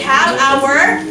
have our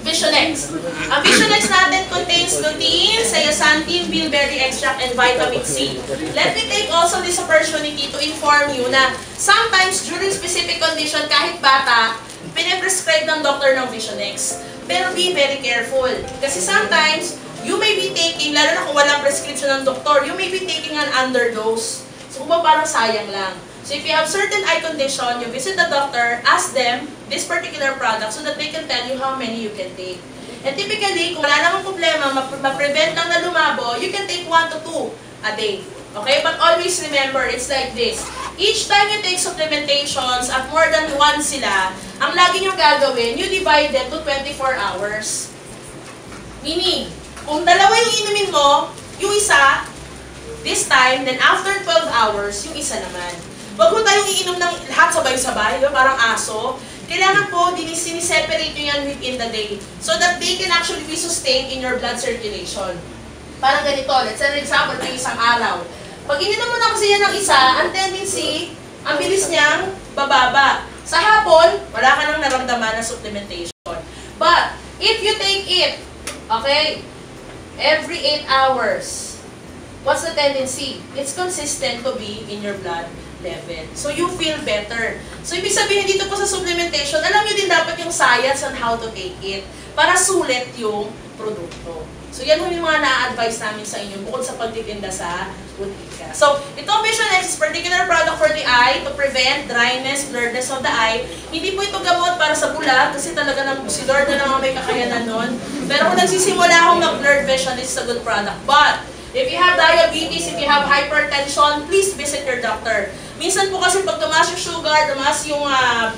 Visionex. Ang Visionex natin contains lutein, zeaxanthin, bilberry extract, and vitamin C. Let me take also this opportunity to inform you na sometimes during specific condition, kahit bata, piniprescribe ng doctor ng Visionex. Pero be very careful. Kasi sometimes, you may be taking, lalo na kung walang prescription ng doktor, you may be taking an underdose. So kung parang sayang lang. So if you have certain eye condition, you visit the doctor, ask them this particular product so that they can tell you how many you can take. And typically, kung wala namang problema, ma-prevent lang na lumabo, you can take 1 to 2 a day. Okay? But always remember, it's like this. Each time you take supplementations at more than 1 sila, ang lagi nyo gagawin, you divide them to 24 hours. Meaning, kung dalawa yung inumin mo, yung isa, this time, then after 12 hours, yung isa naman. Wag mo tayong iinom ng lahat sabay-sabay, parang aso. Kailangan po, siniseparate nyo yan within the day so that they can actually be sustained in your blood circulation. Parang ganito, let's say an example, yung isang araw. Pag ininom mo na kasi yan ng isa, ang tendency, ang bilis niyang bababa. Sa hapon, wala ka nang naramdaman na supplementation. But, if you take it, okay, every 8 hours, what's the tendency? It's consistent to be in your blood level. So, you feel better. So, ibig sabihin dito po sa supplementation, alam nyo din dapat yung science on how to take it para sulit yung produkto. So, yan yung mga na-advise namin sa inyo bukod sa pagtitinda sa butika. So, itong Visionex is particular product for the eye to prevent dryness, blurredness of the eye. Hindi po ito gamot para sa bulag kasi talaga si Lord na naman may kakayanan nun. Pero kung nagsisimula akong mag-blurred vision, this is a good product. But, if you have diabetes, if you have hypertension, please visit your doctor. Minsan po kasi pag tumaas yung sugar, tumaas yung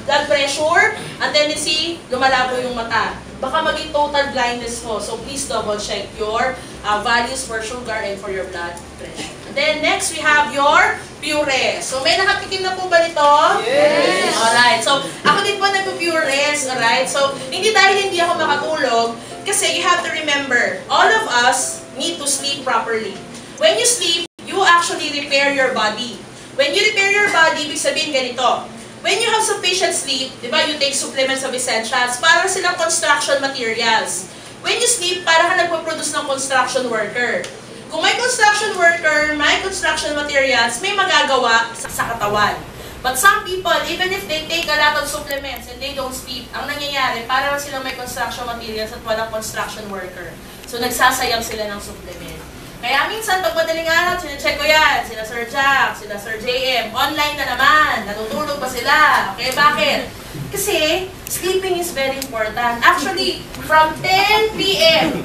blood pressure, ang tendency, lumalabo yung mata. Baka maging total blindness po. So please double check your values for sugar and for your blood pressure. And then next, we have your Puress. So may nakatikim na po ba nito? Yes! Alright. So ako din po nag-Puress. Alright. So hindi dahil hindi ako makatulog, kasi you have to remember, all of us need to sleep properly. When you sleep, you actually repair your body. When you repair your body, ibig sabihin ganito. When you have sufficient sleep, di ba, you take supplements of essentials, para silang construction materials. When you sleep, para ka nagpo-produce ng construction worker. Kung may construction worker, may construction materials, may magagawa sa katawan. But some people, even if they take a lot of supplements and they don't sleep, ang nangyayari, para silang may construction materials at walang construction worker. So, nagsasayang sila ng supplement. Kaya minsan, pag madaling araw, sinecheck ko yan. Sila Sir Jack, sila Sir JM. Online na naman. Natutulog pa sila. Okay, bakit? Kasi, sleeping is very important. Actually, from 10 p.m.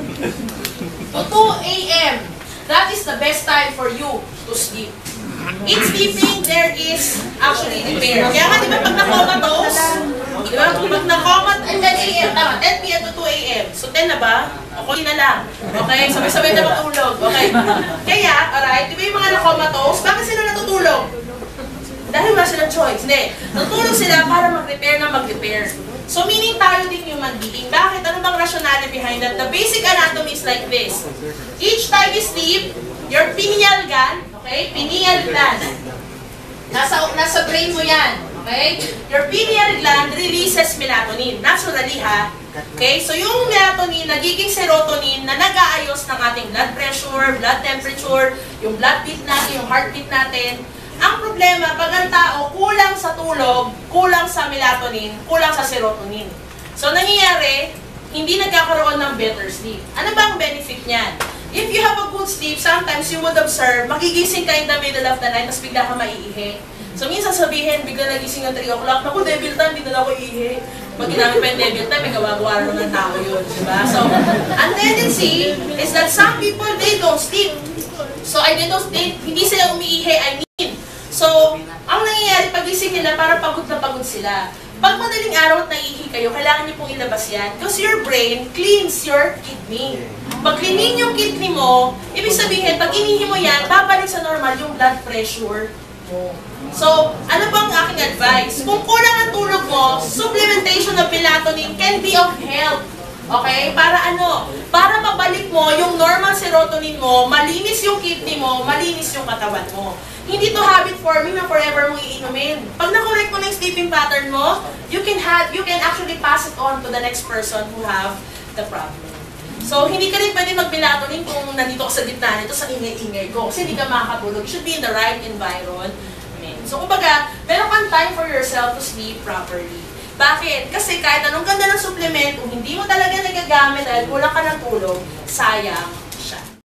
to 2 a.m., that is the best time for you to sleep. In sleeping, there is actually repair. Kaya nga, di ba, pag na-comatose, di ba, pag na-comat, 10 a.m., tama, 10 p.m. to 2 a.m. So, 10 na ba? Okay na lang. Okay? Sabay-sabay na matulog. Okay? Kaya, alright, di ba yung mga na-comatose, bakit sila natutulog? Dahil wala silang choice. Hindi. Natutulog sila para mag-repair na mag-repair. So, meaning tayo din human being. Bakit? Ano bang rationale behind that? The basic anatomy is like this. Each time you sleep, your pineal gland, okay? Pineal gland. Nasa brain mo yan. Okay? Your pineal gland releases melatonin. Naturally, ha? Okay? So, yung melatonin, nagiging serotonin na nag-aayos ng ating blood pressure, blood temperature, yung blood beat natin, yung heartbeat natin. Ang problema, pag ang tao kulang sa tulog, kulang sa melatonin, kulang sa serotonin. So, nangyayari, hindi nagkakaroon ng better sleep. Ano ba ang benefit niyan? If you have a good sleep, sometimes you would observe, magigising ka in the middle of the night, tapos bigla ka maiihi. So, minsan sabihin, bigla nagising ng 3 o'clock, naku, devil time, hindi na ako iihi. Pag ginamit pa yung devil time, may gawa-gawa naman ng tao yun. Diba? So, ang tendency is that some people, they don't sleep. So, hindi sila umiihi, I mean. So, ang nangyayari, pagising nila, parang pagod na pagod sila. Pag madaling araw at naiihi kayo, kailangan niyo pong ilabas yan. Because your brain cleans your kidney. Pag cleanin yung kidney mo, ibig sabihin, pag inihi mo yan, babalik sa normal yung blood pressure mo. So, ano bang aking advice? Kung kulang ang tulog mo, supplementation of melatonin can be of help. Okay? Para ano? Para mabalik mo yung normal serotonin mo, malinis yung kidney mo, malinis yung katawan mo. Hindi to habit forming na forever mong iinumin. Pag na-correct mo na yung sleeping pattern mo, you can actually pass it on to the next person who have the problem. So, hindi ka rin pwede mag-melatonin kung nandito ka sa gitna nito sa ingay-ingay ko kasi hindi ka makakatulog. You should be in the right environment. So, kumbaga, meron kang time for yourself to sleep properly. Bakit? Kasi kahit anong ganda ng supplement, kung hindi mo talaga nagagamit dahil kulang ka ng tulog, sayang.